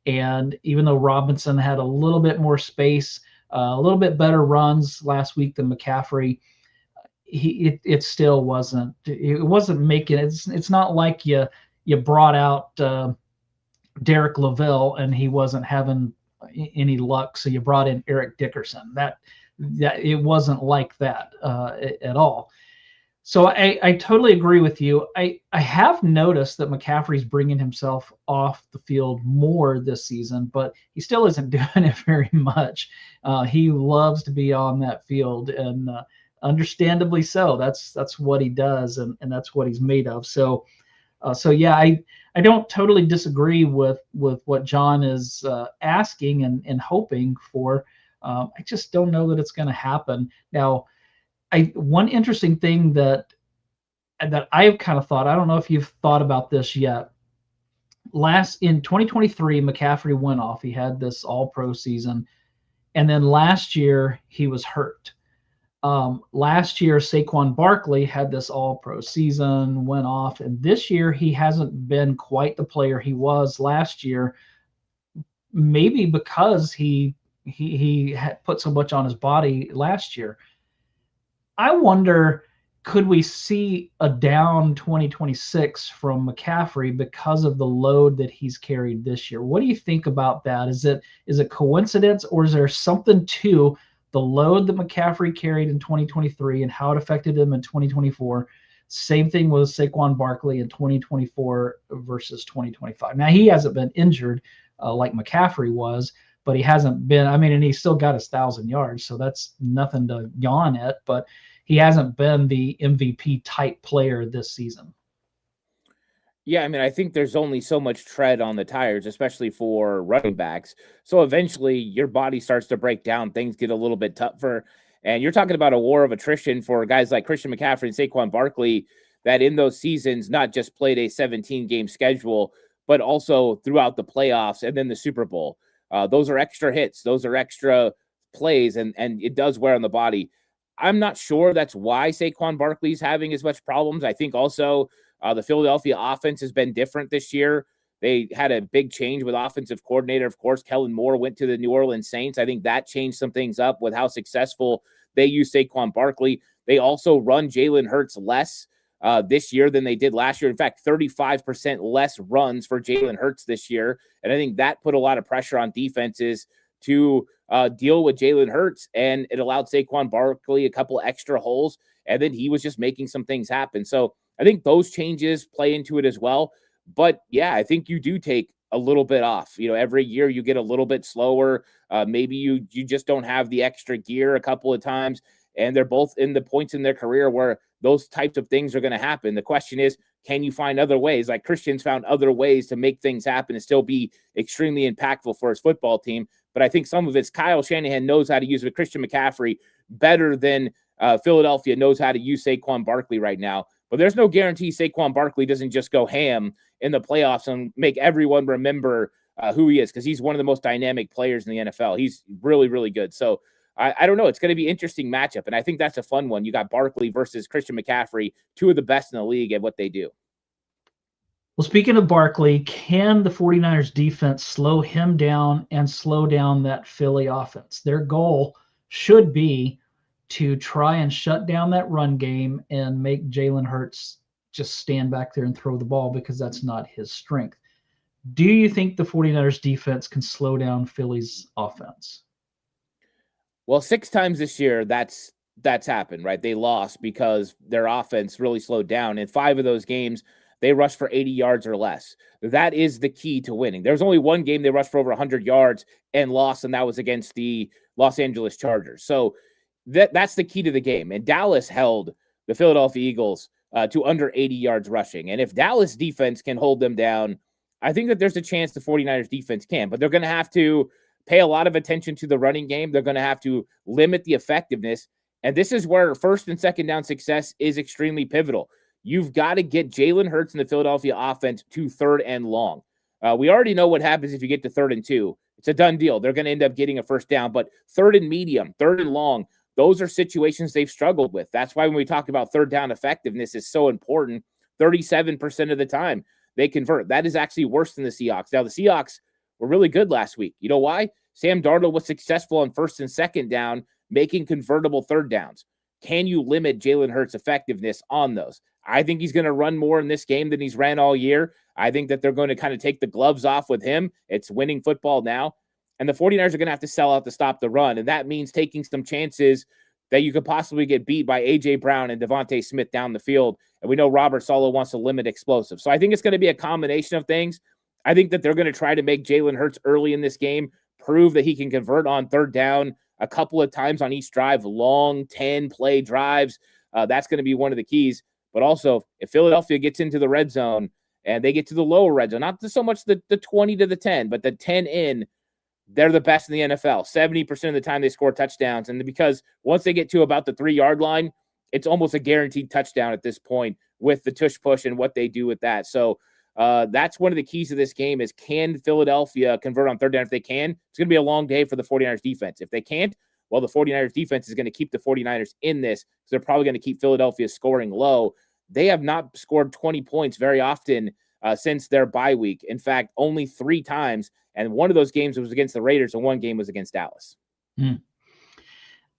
And even though Robinson had a little bit more space, a little bit better runs last week than McCaffrey, it still wasn't. It wasn't making. It's not like you brought out Derek Lavelle and he wasn't having any luck, so you brought in Eric Dickerson. That it wasn't like that at all. So I totally agree with you. I have noticed that McCaffrey's bringing himself off the field more this season, but he still isn't doing it very much. He loves to be on that field, and understandably so. That's what he does, and that's what he's made of. So yeah, I don't totally disagree with what John is asking and hoping for. I just don't know that it's going to happen. Now, one interesting thing that I've kind of thought, I don't know if you've thought about this yet. In 2023, McCaffrey went off. He had this all-pro season, and then last year he was hurt. Last year, Saquon Barkley had this all-pro season, went off, and this year he hasn't been quite the player he was last year. Maybe because he had put so much on his body last year. I wonder, could we see a down 2026 from McCaffrey because of the load that he's carried this year? What do you think about that? Is it coincidence, or is there something to the load that McCaffrey carried in 2023 and how it affected him in 2024? Same thing with Saquon Barkley in 2024 versus 2025. Now, he hasn't been injured like McCaffrey was, but he hasn't been, and he's still got his 1,000 yards, so that's nothing to yawn at, but he hasn't been the MVP type player this season. Yeah, I think there's only so much tread on the tires, especially for running backs. So eventually your body starts to break down. Things get a little bit tougher. And you're talking about a war of attrition for guys like Christian McCaffrey and Saquon Barkley that in those seasons not just played a 17-game schedule, but also throughout the playoffs and then the Super Bowl. Those are extra hits. Those are extra plays, and it does wear on the body. I'm not sure that's why Saquon Barkley's having as much problems. I think also the Philadelphia offense has been different this year. They had a big change with offensive coordinator. Of course, Kellen Moore went to the New Orleans Saints. I think that changed some things up with how successful they use Saquon Barkley. They also run Jalen Hurts less this year than they did last year. In fact, 35% less runs for Jalen Hurts this year. And I think that put a lot of pressure on defenses to deal with Jalen Hurts, and it allowed Saquon Barkley a couple extra holes, and then he was just making some things happen. So I think those changes play into it as well. But yeah, I think you do take a little bit off. Every year you get a little bit slower. Maybe you just don't have the extra gear a couple of times, and they're both in the points in their career where those types of things are going to happen. The question is, can you find other ways? Like Christian's found other ways to make things happen and still be extremely impactful for his football team. But I think some of it's Kyle Shanahan knows how to use Christian McCaffrey better than Philadelphia knows how to use Saquon Barkley right now. But there's no guarantee Saquon Barkley doesn't just go ham in the playoffs and make everyone remember who he is, because he's one of the most dynamic players in the NFL. He's really, really good. So I don't know. It's going to be an interesting matchup, and I think that's a fun one. You got Barkley versus Christian McCaffrey, two of the best in the league at what they do. Well, speaking of Barkley, can the 49ers defense slow him down and slow down that Philly offense? Their goal should be to try and shut down that run game and make Jalen Hurts just stand back there and throw the ball, because that's not his strength. Do you think the 49ers defense can slow down Philly's offense? Well, 6 times this year, that's happened, right? They lost because their offense really slowed down. In 5 of those games, they rushed for 80 yards or less. That is the key to winning. There's only one game they rushed for over 100 yards and lost, and that was against the Los Angeles Chargers. So that's the key to the game. And Dallas held the Philadelphia Eagles to under 80 yards rushing. And if Dallas defense can hold them down, I think that there's a chance the 49ers defense can. But they're going to have to pay a lot of attention to the running game. They're going to have to limit the effectiveness. And this is where first and second down success is extremely pivotal. You've got to get Jalen Hurts and the Philadelphia offense to 3rd and long. We already know what happens if you get to 3rd and 2. It's a done deal. They're going to end up getting a first down. But 3rd and medium, 3rd and long, those are situations they've struggled with. That's why when we talk about 3rd down effectiveness is so important. 37% of the time they convert. That is actually worse than the Seahawks. Now, the Seahawks were really good last week. You know why? Sam Darnold was successful on 1st and 2nd down, making convertible 3rd downs. Can you limit Jalen Hurts' effectiveness on those? I think he's going to run more in this game than he's ran all year. I think that they're going to kind of take the gloves off with him. It's winning football now. And the 49ers are going to have to sell out to stop the run. And that means taking some chances that you could possibly get beat by A.J. Brown and Devontae Smith down the field. And we know Robert Saleh wants to limit explosive. So I think it's going to be a combination of things. I think that they're going to try to make Jalen Hurts early in this game prove that he can convert on 3rd down a couple of times on each drive, long 10-play drives. That's going to be one of the keys. But also, if Philadelphia gets into the red zone and they get to the lower red zone, not so much the 20 to the 10, but the 10 in, they're the best in the NFL. 70% of the time they score touchdowns. And because once they get to about the 3-yard line, it's almost a guaranteed touchdown at this point with the tush push and what they do with that. So that's one of the keys of this game is, can Philadelphia convert on 3rd down? If they can, it's going to be a long day for the 49ers defense. If they can't, well, the 49ers defense is going to keep the 49ers in this, because they're probably going to keep Philadelphia scoring low. They have not scored 20 points very often since their bye week. In fact, only 3 times. And one of those games was against the Raiders and one game was against Dallas.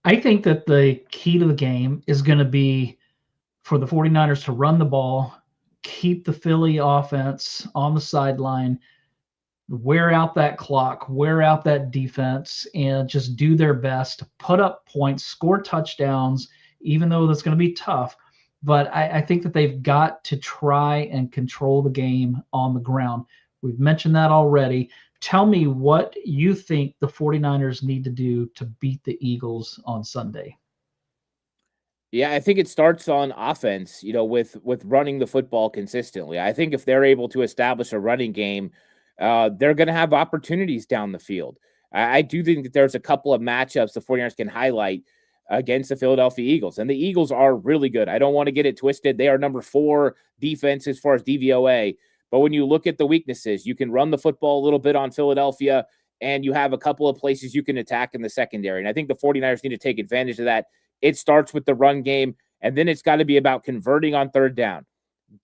I think that the key to the game is going to be for the 49ers to run the ball, keep the Philly offense on the sideline, wear out that clock, wear out that defense, and just do their best to put up points, score touchdowns, even though that's going to be tough. But I think that they've got to try and control the game on the ground. We've mentioned that already. Tell me what you think the 49ers need to do to beat the Eagles on Sunday. Yeah, I think it starts on offense, with running the football consistently. I think if they're able to establish a running game, they're going to have opportunities down the field. I do think that there's a couple of matchups the 49ers can highlight against the Philadelphia Eagles. And the Eagles are really good. I don't want to get it twisted. They are number 4 defense as far as DVOA. But when you look at the weaknesses, you can run the football a little bit on Philadelphia, and you have a couple of places you can attack in the secondary. And I think the 49ers need to take advantage of that. It starts with the run game, and then it's got to be about converting on 3rd down,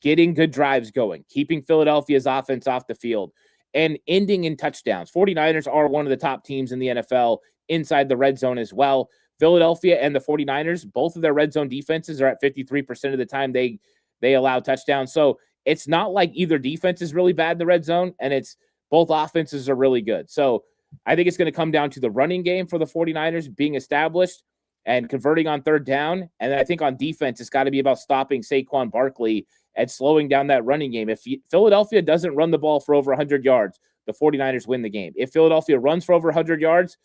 getting good drives going, keeping Philadelphia's offense off the field, and ending in touchdowns. 49ers are one of the top teams in the NFL inside the red zone as well. Philadelphia and the 49ers, both of their red zone defenses are at 53% of the time they allow touchdowns. So it's not like either defense is really bad in the red zone, and it's both offenses are really good. So I think it's going to come down to the running game for the 49ers being established and converting on 3rd down. And then I think on defense, it's got to be about stopping Saquon Barkley and slowing down that running game. If Philadelphia doesn't run the ball for over 100 yards, the 49ers win the game. If Philadelphia runs for over 100 yards,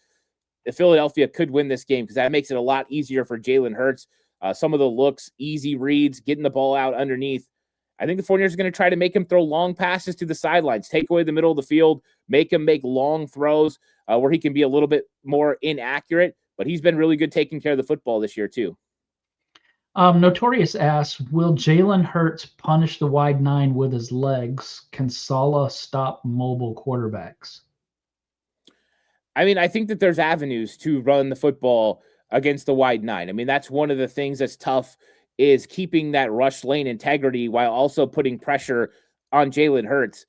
Philadelphia could win this game, because that makes it a lot easier for Jalen Hurts. Some of the looks, easy reads, getting the ball out underneath. I think the 49ers are going to try to make him throw long passes to the sidelines, take away the middle of the field, make him make long throws where he can be a little bit more inaccurate. But he's been really good taking care of the football this year too. Notorious asks, will Jalen Hurts punish the wide 9 with his legs? Can Saleh stop mobile quarterbacks? I mean, I think that there's avenues to run the football against the wide 9. I mean, that's one of the things that's tough, is keeping that rush lane integrity while also putting pressure on Jalen Hurts.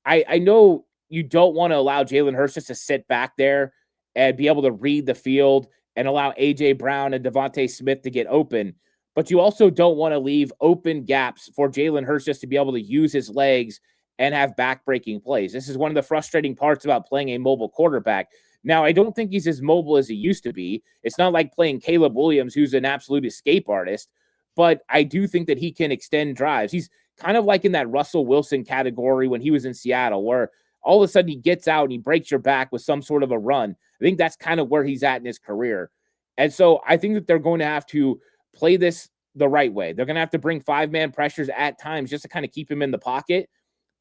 I know you don't want to allow Jalen Hurts just to sit back there and be able to read the field and allow A.J. Brown and Devontae Smith to get open, but you also don't want to leave open gaps for Jalen Hurts just to be able to use his legs and have back-breaking plays. This is one of the frustrating parts about playing a mobile quarterback. Now, I don't think he's as mobile as he used to be. It's not like playing Caleb Williams, who's an absolute escape artist, but I do think that he can extend drives. He's kind of like in that Russell Wilson category when he was in Seattle, where all of a sudden he gets out and he breaks your back with some sort of a run. I think that's kind of where he's at in his career. And so I think that they're going to have to play this the right way. They're going to have to bring 5-man pressures at times just to kind of keep him in the pocket.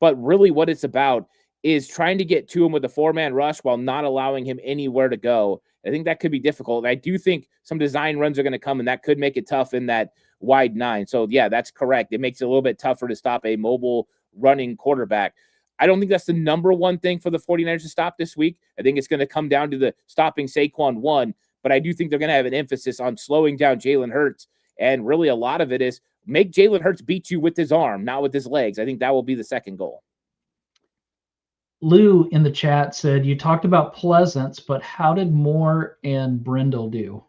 But really what it's about is trying to get to him with a 4-man rush while not allowing him anywhere to go. I think that could be difficult. I do think some design runs are going to come, and that could make it tough in that wide 9. So, yeah, that's correct. It makes it a little bit tougher to stop a mobile running quarterback. I don't think that's the number one thing for the 49ers to stop this week. I think it's going to come down to the stopping Saquon one, but I do think they're going to have an emphasis on slowing down Jalen Hurts. And really a lot of it is make Jalen Hurts beat you with his arm, not with his legs. I think that will be the second goal. Lou in the chat said, you talked about Pleasance, but how did Moore and Brindle do?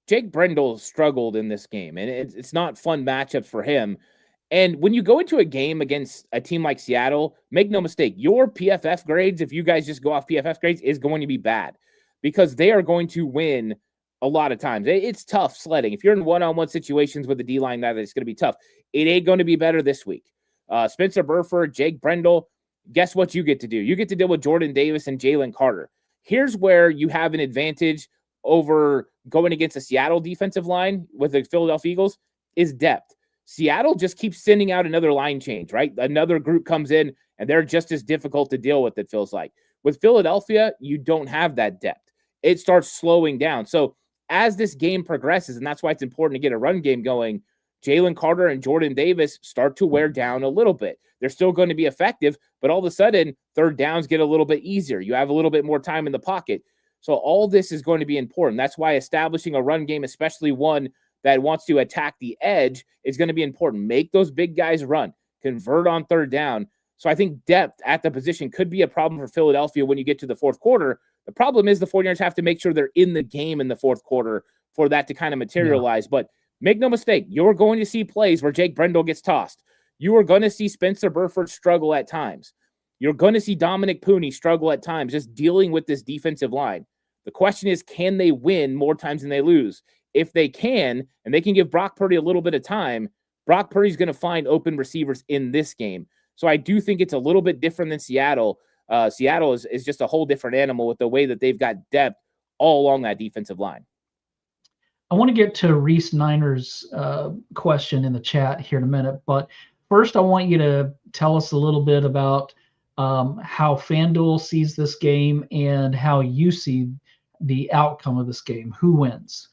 Jake Brindle struggled in this game, and it's not fun matchups for him. And when you go into a game against a team like Seattle, make no mistake, your PFF grades, if you guys just go off PFF grades, is going to be bad because they are going to win a lot of times. It's tough sledding. If you're in one-on-one situations with the D-line, that it's going to be tough. It ain't going to be better this week. Spencer Burford, Jake Brindle, guess what you get to do? You get to deal with Jordan Davis and Jalen Carter. Here's where you have an advantage over going against a Seattle defensive line with the Philadelphia Eagles is depth. Seattle just keeps sending out another line change, right? Another group comes in, and they're just as difficult to deal with, it feels like. With Philadelphia, you don't have that depth. It starts slowing down. So as this game progresses, and that's why it's important to get a run game going, Jalen Carter and Jordan Davis start to wear down a little bit. They're still going to be effective, but all of a sudden, third downs get a little bit easier. You have a little bit more time in the pocket. So all this is going to be important. That's why establishing a run game, especially one that wants to attack the edge, is going to be important. Make those big guys run, convert on third down. So I think depth at the position could be a problem for Philadelphia when you get to the fourth quarter. The problem is the 49ers have to make sure they're in the game in the fourth quarter for that to kind of materialize. Yeah. But make no mistake, you're going to see plays where Jake Brindle gets tossed. You are going to see Spencer Burford struggle at times. You're going to see Dominic Pooney struggle at times just dealing with this defensive line. The question is, can they win more times than they lose? If they can, and they can give Brock Purdy a little bit of time, Brock Purdy's going to find open receivers in this game. So I do think it's a little bit different than Seattle. Seattle is just a whole different animal with the way that they've got depth all along that defensive line. I want to get to Reese Niner's question in the chat here in a minute, but first I want you to tell us a little bit about how FanDuel sees this game and how you see the outcome of this game. Who wins?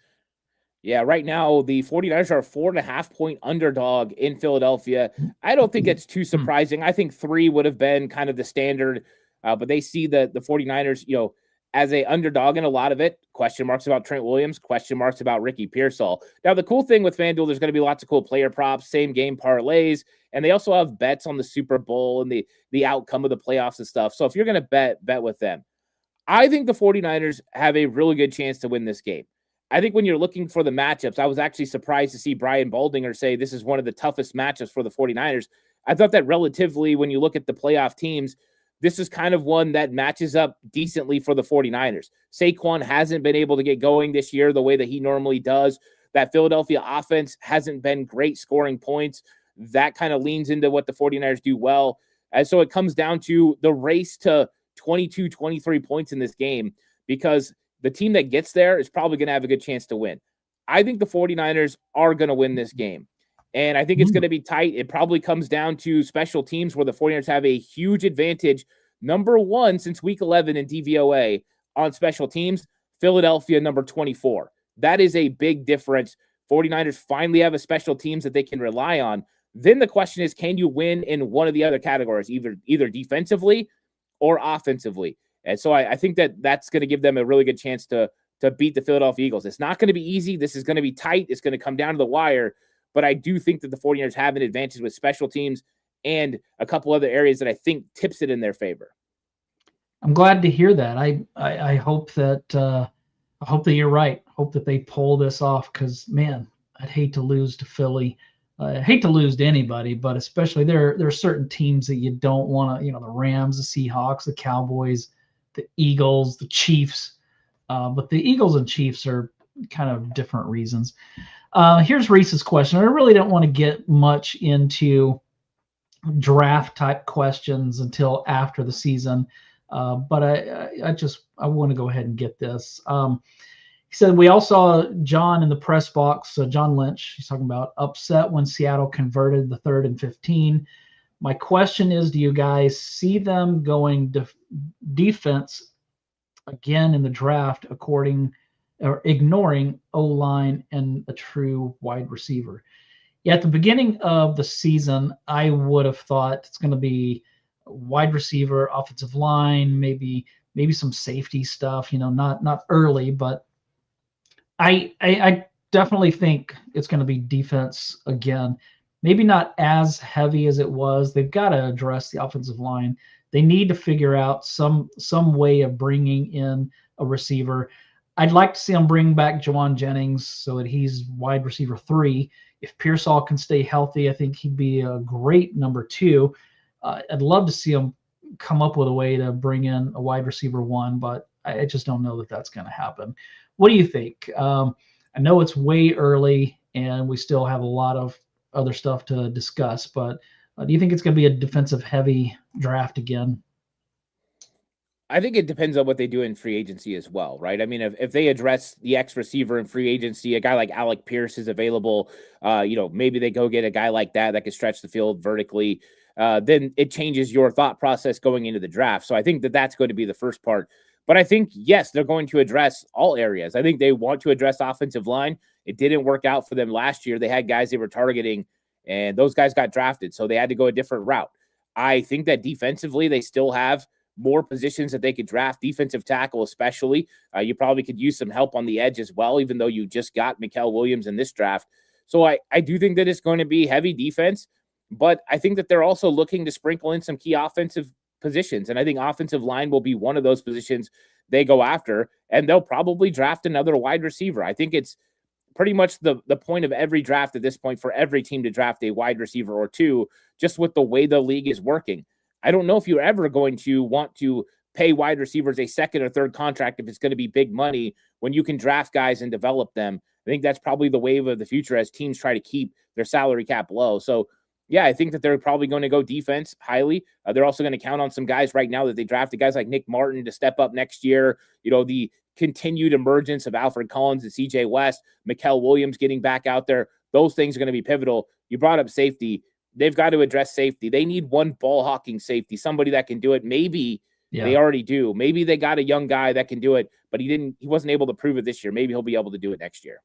Yeah, right now the 49ers are a 4.5-point underdog in Philadelphia. I don't think it's too surprising. I think 3 would have been kind of the standard, but they see the 49ers, as a underdog in a lot of it. Question marks about Trent Williams, question marks about Ricky Pearsall. Now, the cool thing with FanDuel, there's going to be lots of cool player props, same game parlays, and they also have bets on the Super Bowl and the outcome of the playoffs and stuff. So if you're going to bet with them, I think the 49ers have a really good chance to win this game. I think when you're looking for the matchups, I was actually surprised to see Brian Baldinger say this is one of the toughest matchups for the 49ers. I thought that relatively, when you look at the playoff teams, this is kind of one that matches up decently for the 49ers. Saquon hasn't been able to get going this year the way that he normally does. That Philadelphia offense hasn't been great scoring points. That kind of leans into what the 49ers do well. And so it comes down to the race to 22, 23 points in this game, because the team that gets there is probably going to have a good chance to win. I think the 49ers are going to win this game. And I think it's going to be tight. It probably comes down to special teams where the 49ers have a huge advantage. Number 1 since week 11 in DVOA on special teams, Philadelphia number 24. That is a big difference. 49ers finally have a special teams that they can rely on. Then the question is, can you win in one of the other categories, either defensively or offensively? And so I think that's going to give them a really good chance to beat the Philadelphia Eagles. It's not going to be easy. This is going to be tight. It's going to come down to the wire. But I do think that the 49ers have an advantage with special teams and a couple other areas that I think tips it in their favor. I'm glad to hear that. I hope that you're right. I hope that they pull this off, because, man, I'd hate to lose to Philly. I hate to lose to anybody, but especially there are certain teams that you don't want to, the Rams, the Seahawks, the Cowboys, the Eagles, the Chiefs. But the Eagles and Chiefs are kind of different reasons. Here's Reese's question. I really don't want to get much into draft type questions until after the season. But I want to go ahead and get this. He said, we all saw John in the press box. John Lynch, he's talking about upset when Seattle converted the 3rd and 15. My question is, do you guys see them going defense again in the draft, ignoring O-line and a true wide receiver? Yeah, at the beginning of the season, I would have thought it's going to be wide receiver, offensive line, maybe some safety stuff. Not early, but I definitely think it's going to be defense again. Maybe not as heavy as it was. They've got to address the offensive line. They need to figure out some way of bringing in a receiver. I'd like to see them bring back Jawan Jennings so that he's wide receiver 3. If Pearsall can stay healthy, I think he'd be a great number 2. I'd love to see them come up with a way to bring in a wide receiver 1, but I just don't know that that's going to happen. What do you think? I know it's way early and we still have a lot of other stuff to discuss, but do you think it's going to be a defensive heavy draft again? I think it depends on what they do in free agency as well, right? I mean, if they address the X receiver in free agency, a guy like Alec Pierce is available, maybe they go get a guy like that can stretch the field vertically, then it changes your thought process going into the draft. So I think that's going to be the first part. But I think, yes, they're going to address all areas. I think they want to address offensive line. It didn't work out for them last year. They had guys they were targeting, and those guys got drafted, so they had to go a different route. I think that defensively, they still have more positions that they could draft, defensive tackle especially. You probably could use some help on the edge as well, even though you just got Mikael Williams in this draft. So I do think that it's going to be heavy defense, but I think that they're also looking to sprinkle in some key offensive positions. And I think offensive line will be one of those positions they go after, and they'll probably draft another wide receiver. I think it's pretty much the point of every draft at this point for every team to draft a wide receiver or 2, just with the way the league is working. I don't know if you're ever going to want to pay wide receivers a second or third contract if it's going to be big money when you can draft guys and develop them. I think that's probably the wave of the future as teams try to keep their salary cap low. So, yeah, I think that they're probably going to go defense highly. They're also going to count on some guys right now that they drafted, guys like Nick Martin to step up next year. The continued emergence of Alfred Collins and CJ West, Mikael Williams getting back out there. Those things are going to be pivotal. You brought up safety. They've got to address safety. They need one ball hawking safety, somebody that can do it. Maybe they already do. Maybe they got a young guy that can do it, but he wasn't able to prove it this year. Maybe he'll be able to do it next year.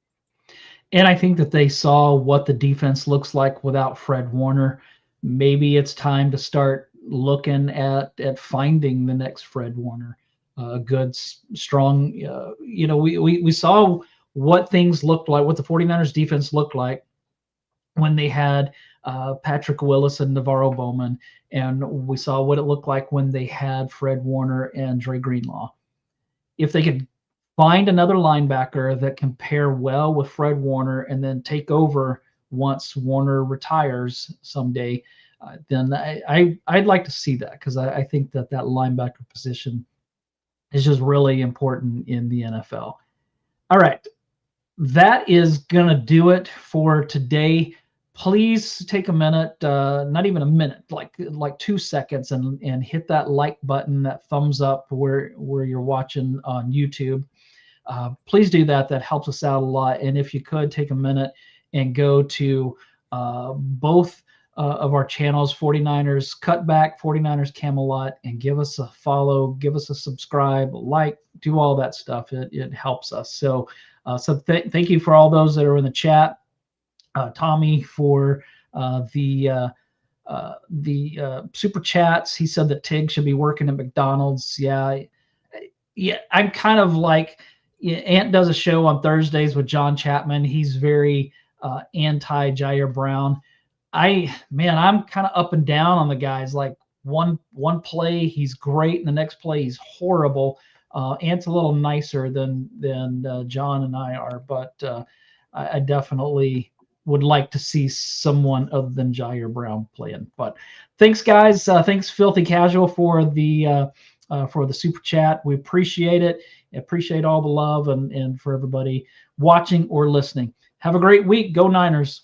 And I think that they saw what the defense looks like without Fred Warner. Maybe it's time to start looking at finding the next Fred Warner. A good, strong, we saw what things looked like, what the 49ers defense looked like when they had Patrick Willis and Navarro Bowman, and we saw what it looked like when they had Fred Warner and Dre Greenlaw. If they could find another linebacker that can pair well with Fred Warner and then take over once Warner retires someday, then I'd like to see that, because I think that linebacker position is just really important in the NFL. All right, that is going to do it for today. Please take a minute, not even a minute, like 2 seconds, and hit that like button, that thumbs up where you're watching on YouTube. Please do that. That helps us out a lot. And if you could take a minute and go to both of our channels, 49ers Cutback, 49ers Camelot, and give us a follow, give us a subscribe, like, do all that stuff. It helps us. So thank you for all those that are in the chat. Tommy for the super chats. He said that Tig should be working at McDonald's. Yeah, I'm kind of like, Ant does a show on Thursdays with John Chapman. He's very anti Jair Brown. I'm kind of up and down on the guys. Like one play he's great, and the next play he's horrible. Ant's a little nicer than John and I are, but I definitely would like to see someone other than Jair Brown playing. But thanks, guys. Thanks, Filthy Casual, for the super chat. We appreciate it. Appreciate all the love, and for everybody watching or listening. Have a great week. Go Niners.